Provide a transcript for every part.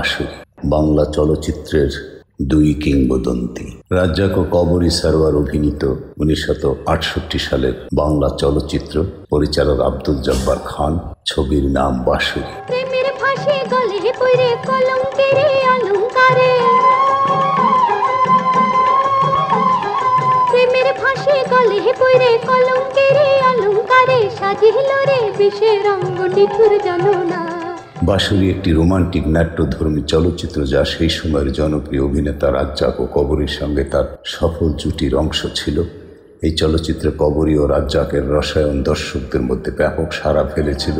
বাঁশুরি। বাংলা চলচ্চিত্রের দুই কিংবদন্তি রাজ্জাক ও কবরী সরওয়ার অভিনীত 1968 সালের বাংলা চলচ্চিত্র, পরিচালক আব্দুল জব্বার খান, ছবির নাম বাঁশুরি। বাঁশুরি একটি রোমান্টিক নাট্যধর্মী চলচ্চিত্র যা সেই সময়ের জনপ্রিয় অভিনেতা রাজ্জাক ও কবরীর সঙ্গে তার সফল জুটির অংশ ছিল। এই চলচ্চিত্রে কবরী ও রাজ্জাকের রসায়ন দর্শকদের মধ্যে ব্যাপক সাড়া ফেলেছিল।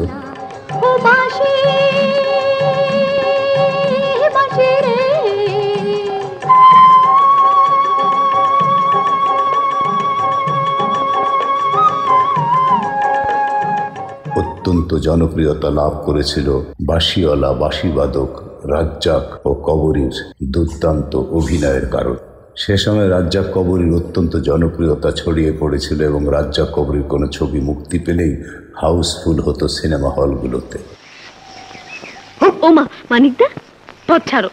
অত্যন্ত জনপ্রিয়তা লাভ করেছিল বাঁশিওয়ালা বাঁশিবাদক রাজ্জাক ও কবরীর দুর্দান্ত অভিনয়ের কারণ। সে সময় রাজ্জাক কবরীর অত্যন্ত জনপ্রিয়তা ছড়িয়ে পড়েছিল এবং রাজ্জাক কবরীর কোনো ছবি মুক্তি পেলেই হাউসফুল হতো সিনেমা হলগুলোতে। ওমা মানিকদা, পথ ছাড়ো।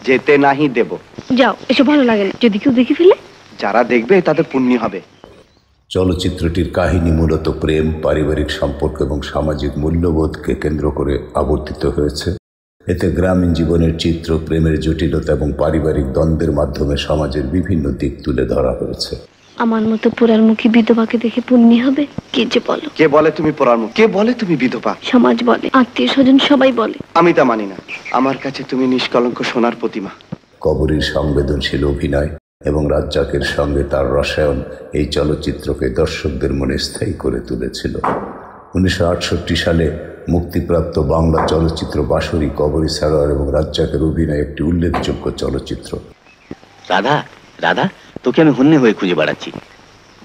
যেতে নাহি দেব। যাও, এসব ভালো লাগে না। যদি কেউ দেখে ফেলে? যারা দেখবে তাদের পুণ্য হবে। চলচ্চিত্রটির কাহিনী মূলত প্রেম, পারিবারিক সম্পর্ক এবং সামাজিক মূল্যবোধকে কেন্দ্র করে আবর্তিত হয়েছে। এতে গ্রামীণ জীবনের চিত্র, প্রেমের জটিলতা এবং পারিবারিক দ্বন্দ্বের মাধ্যমে সমাজের বিভিন্ন দিক তুলে ধরা হয়েছে। আমার মতো পোড়ারমুখী বিধবাকে দেখে পুণ্য হবে? কে যে বলো? কে বলে তুমি পোড়ারমুখী? কে বলে তুমি বিধবা? সমাজ বলে, আত্মীয় স্বজন সবাই বলে। আমি তা মানি না। আমার কাছে তুমি নিষ্কলঙ্ক সোনার প্রতিমা। কবরীর সংবেদনশীল অভিনয় এবং রাজ্জাকের সঙ্গে তার রসায়ন এই চলচ্চিত্রকে দর্শকদের মনে স্থায়ী করে তুলেছিল। 1968 সালে মুক্তিপ্রাপ্ত বাংলা চলচ্চিত্র বাঁশুরি কবরী সরওয়ার এবং রাজ্জাকের অভিনয় একটি উল্লেখযোগ্য চলচ্চিত্র। রাধা, রাধা, তোকে আমি হন্যে হয়ে খুঁজে বেড়াচ্ছি।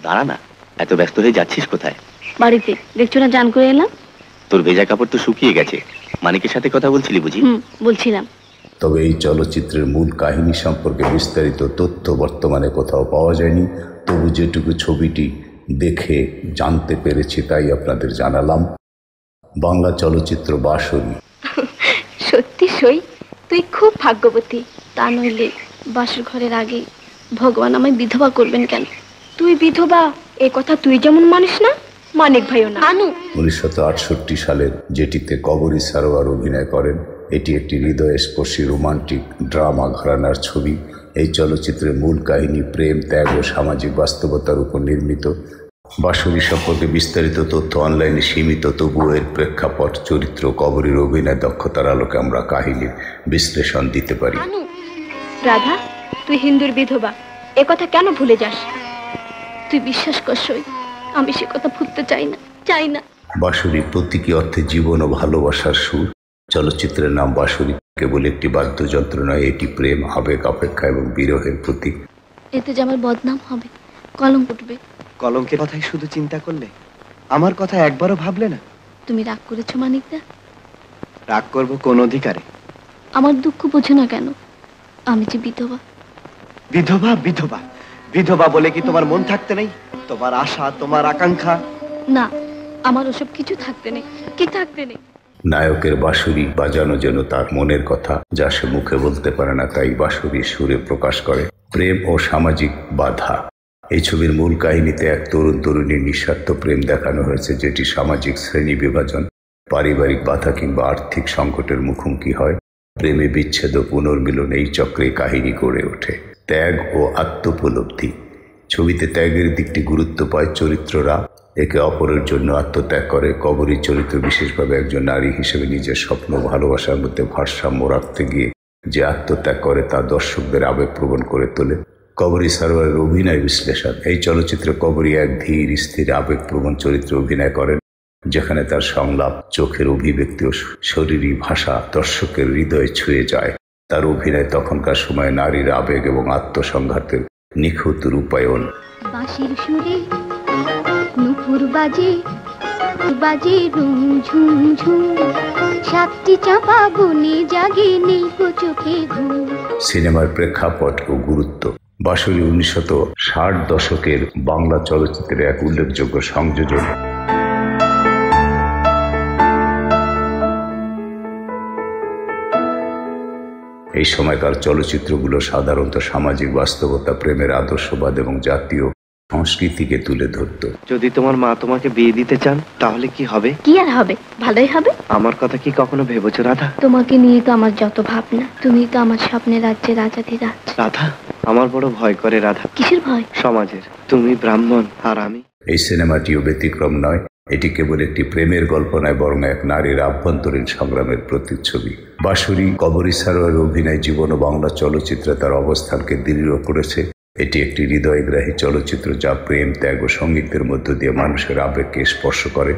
দাঁড়া না, এত ব্যস্ত হয়ে যাচ্ছিস কোথায়? বাড়িতে। দেখছো না, জান করে এলাম। তোর ভেজা কাপড় তো শুকিয়ে গেছে। মানিকের সাথে কথা বলছিলি বুঝি? বলছিলাম। তবে এই চলচ্চিত্রের মূল কাহিনী সম্পর্কে বিস্তারিত তথ্য বর্তমানে কোথাও পাওয়া যায়নি। তবু যেটুকু ছবিটি দেখে জানতে পেরেছি তাই আপনাদের জানালাম। বাংলা চলচ্চিত্র বাঁশুরি। সত্যি সই, তুই খুব ভাগ্যবতী। তা নইলে বাসর ঘরের আগে ভগবান আমায় বিধবা করবেন কেন? তুই বিধবা এ কথা তুই যেমন মানিস না, মানিক ভাইও না। 1968 সালের যেটিতে কবরী সরওয়ার অভিনয় করেন, এটি একটি হৃদয়স্পর্শী রোমান্টিক ড্রামা ঘরানার ছবি। এই চলচ্চিত্রের মূল কাহিনী প্রেম, ত্যাগ ও সামাজিক বাস্তবতার উপর নির্মিত। বাঁশুরি সম্পর্কে বিস্তারিত তথ্য অনলাইনে সীমিত, তবুও এর প্রেক্ষাপট, চরিত্র, কবরীর অভিনয় দক্ষতার আলোকে আমরা কাহিনীর বিশ্লেষণ দিতে পারি। রাধা, তুই হিন্দুর বিধবা, এ কথা কেন ভুলে যাস? তুই বিশ্বাস কর সই, আমি সে কথা ভুলতে চাই না, চাই না। বাঁশুরি প্রতীকী অর্থে জীবন ও ভালোবাসার সুর। চলচ্চিত্রের নাম বাঁশুরি কেবল একটি বাদ্যযন্ত্র নয়, এটি প্রেম, আবেগ, অপেক্ষা এবং বিরহের প্রতীক। এতে যে আমার বদনাম হবে, কলঙ্ক উঠবে। কলঙ্কের কথাই শুধু চিন্তা করলে, আমার কথা একবারও ভাবলে না? তুমি রাগ করেছো মানিকদা? রাগ করবো কোন অধিকারে? আমার দুঃখ বোঝো না কেন? আমি যে বিধবা। বিধবা? বিধবা বিধবা বলে কি তোমার মন থাকতে নেই? তোমার আশা, তোমার আকাঙ্ক্ষা? না, আমার ওসব কিছু থাকতে নেই। কি থাকতে নেই? নায়কের বাঁশুরি বাজানো যেন তার মনের কথা, যা সে মুখে বলতে পারে না, তাই বাঁশুরি সুরে প্রকাশ করে। প্রেম ও সামাজিক বাধা। এই ছবির মূল কাহিনীতে এক তরুণ তরুণীর নিঃস্বার্থ প্রেম দেখানো হয়েছে, যেটি সামাজিক শ্রেণী বিভাজন, পারিবারিক বাধা কিংবা আর্থিক সংকটের মুখোমুখি হয়। প্রেমে বিচ্ছেদ ও পুনর্মিলন এই চক্রে কাহিনী গড়ে ওঠে। ত্যাগ ও আত্মোপলব্ধি। ছবিতে ত্যাগের দিকটি গুরুত্ব পায়। চরিত্ররা একে অপরের জন্য আত্মত্যাগ করে। কবরীর চরিত্র বিশেষভাবে একজন নারী হিসেবে নিজের স্বপ্ন ও ভালোবাসার মধ্যে ভারসাম্য রাখতে গিয়ে যে আত্মত্যাগ করে তা দর্শকদের আবেগপ্রবণ করে তোলে। কবরী সরওয়ারের অভিনয় বিশ্লেষণ। এই চলচ্চিত্রে কবরী এক ধীর, স্থির, আবেগপ্রবণ চরিত্রে অভিনয় করেন, যেখানে তার সংলাপ, চোখের অভিব্যক্তি ও শরীরী ভাষা দর্শকের হৃদয়ে ছুঁয়ে যায়। তার অভিনয় তখনকার সময়ে নারীর আবেগ এবং আত্মসংঘাতের নিখুঁত রূপায়ণ। বাঁশির সুরে নুপুর বাজে বাজে রুম ঝুম ঝুম, সাতটি চাপা বনে জাগে নেই চোখে ঘুম। সিনেমার প্রেক্ষাপট ও গুরুত্ব। বাঁশুরি 1960 দশকের বাংলা চলচ্চিত্রের এক উল্লেখযোগ্য সংযোজন। এই সময়কার চলচ্চিত্রগুলো সাধারণত সামাজিক বাস্তবতা, প্রেমের আদর্শবাদ এবং জাতীয় সংস্কৃতিকে তুলে ধরত। যদি তোমার মা তোমাকে বিয়ে দিতে চান তাহলে কি হবে? কি আর হবে, ভালোই হবে। আমার কথা কি কখনো ভেবেছো রাধা? তোমাকে নিয়ে তো আমার যত ভাবনা, তুমি তো আমার স্বপ্নের রাজ্যে রাজাধিরাজ। রাধা, আমার বড় ভয় করে রাধা। কিসের ভয়? সমাজের। তুমি ব্রাহ্মণ আর আমি। এই সিনেমাটিও ব্যতিক্রম নয়। এটি কেবল একটি প্রেমের গল্প নয়, বরং এক নারীর আভ্যন্তরীণ সংগ্রামের প্রতিচ্ছবি। বাঁশুরী কবরী সারোয়ারের অভিনয় জীবন ও বাংলা চলচ্চিত্রে তার অবস্থানকে দৃঢ় করেছে। এটি একটি হৃদয়গ্রাহী চলচ্চিত্র যা প্রেম, ত্যাগ ও সঙ্গীতের মধ্য দিয়ে মানুষের আবেগকে স্পর্শ করে।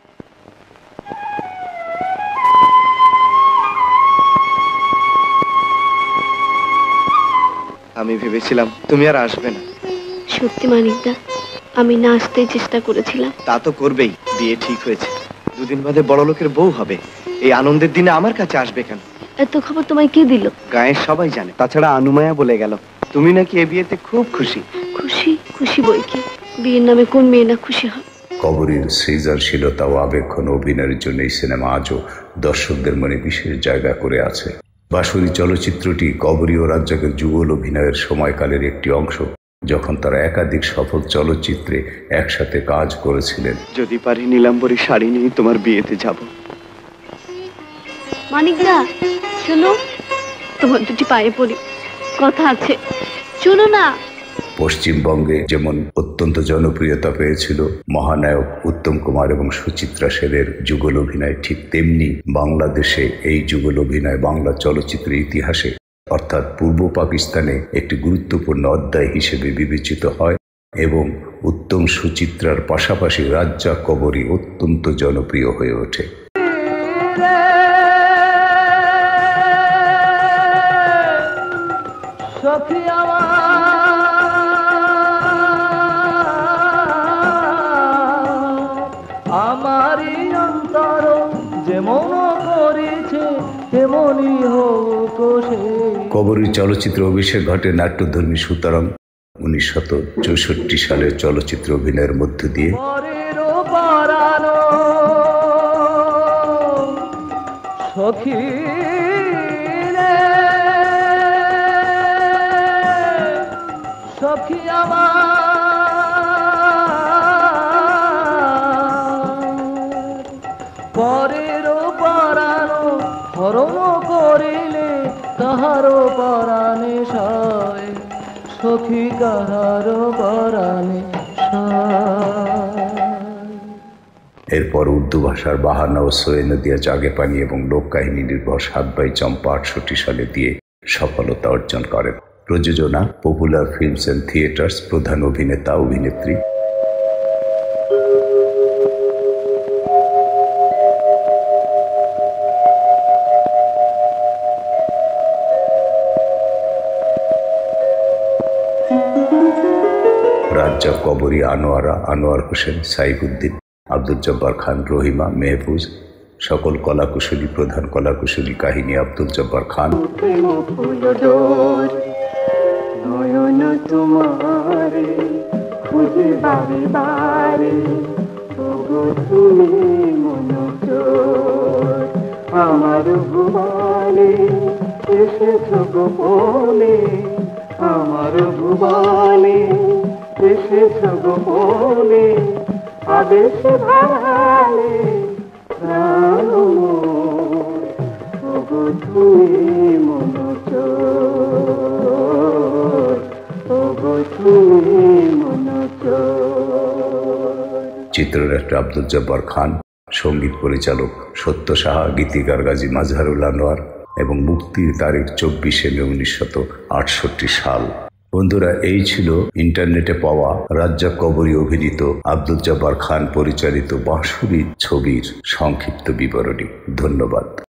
আমি ভেবেছিলাম তুমি আর আসবে না। সত্যি মানিকদা, আমি না আসতেই চেষ্টা করেছিলাম। তা তো করবেই, বিয়ে ঠিক হয়েছে। দুদিন বাদে বড় লোকের বউ হবে। এই আনন্দের দিনে আমার কাছে আসবে কেন? এত খবর তোমায় কে দিল? গায়ের সবাই জানে, তাছাড়া আনুমায়া বলে গেল তুমি নাকি এ বিয়েতে খুব খুশি। খুশি? খুশি বই কি, বিয়ের নামে কোন মেয়ে না খুশি হয়? কবরীর সৃজনশীলতা ও আবেগঘন অভিনয়ের জন্য এই সিনেমা আজও দর্শকদের মনে বিশেষ জায়গা করে আছে। বাঁশুরী চলচ্চিত্রটি কবরী ও রাজ্জাকের যুগল অভিনয়ের সময়কালের একটি অংশ, যখন তারা একাধিক সফল চলচ্চিত্রে একসাথে কাজ করেছিলেন। যদি পারি নীলাম্বরী শাড়ি নিয়ে তোমার বিয়েতে যাব। মানিকদা শোনো, তোমার দুটি পায়ে পড়ি, কথা আছে, শোনো না। পশ্চিমবঙ্গে যেমন অত্যন্ত জনপ্রিয়তা পেয়েছিল মহানায়ক উত্তম কুমার এবং সুচিত্রা সেনের যুগল অভিনয়, ঠিক তেমনি বাংলাদেশে এই যুগল অভিনয় বাংলা চলচ্চিত্রের ইতিহাসে অর্থাৎ পূর্ব পাকিস্তানে একটি গুরুত্বপূর্ণ অধ্যায় হিসেবে বিবেচিত হয় এবং উত্তম সুচিত্রার পাশাপাশি রাজ্জাক কবরী অত্যন্ত জনপ্রিয় হয়ে ওঠে। আমারই অন্তর যেমন করেছে তেমনই হোক। কবরী চলচ্চিত্র অভিষেক ঘটে নাট্যধর্মী সুতরাং 1964 সালের চলচ্চিত্র অভিনয়ের মধ্য দিয়ে। সখী সখী আমার পরের পরানো হরণ করিলে তাহারও পরাণে সয়, সখী কাহারও পরাণে সয়। এরপর উর্দু ভাষার বাহানা ও সোয়ে নদিয়া জাগে পানি এবং লোককাহিনী নির্ভর 7 বাই চম্পা 68 সালে দিয়ে সফলতা অর্জন করেন। প্রযোজনা পপুলার ফিল্মস অ্যান্ড থিয়েটার্স। প্রধান অভিনেতা অভিনেত্রী রাজ্জাক, কবরী, আনোয়ারা, আনোয়ার হোসেন, সাইফুদ্দিন, আব্দুল জব্বার খান, রহিমা, মেহফুজ, সকল কলাকুশলী। প্রধান কলাকুশলী কাহিনী আব্দুল জব্বার খান। নয়ন তোমারে খুঁজে বারে বারে, ওগো তুমি মনোজোর আমার ভুবনে এসেছো গোপনে, আমার ভুবনে এসেছো গোপনে, আবেশে ভালে প্রাণ মোর, ওগো তুমি মনোজোর, ওগো তুমি মনোজোর। চিত্রনাট্য আব্দুল জব্বার খান, সঙ্গীত পরিচালক সত্য সাহা, গীতিকার গাজী মাজহারুল আনোয়ার এবং মুক্তির তারিখ 24 মে 1968 সাল। বন্ধুরা, এই ছিল ইন্টারনেটে পাওয়া রাজ্জাক কবরী অভিনীত আব্দুল জব্বার খান পরিচালিত বাঁশুরী ছবির সংক্ষিপ্ত বিবরণী। ধন্যবাদ।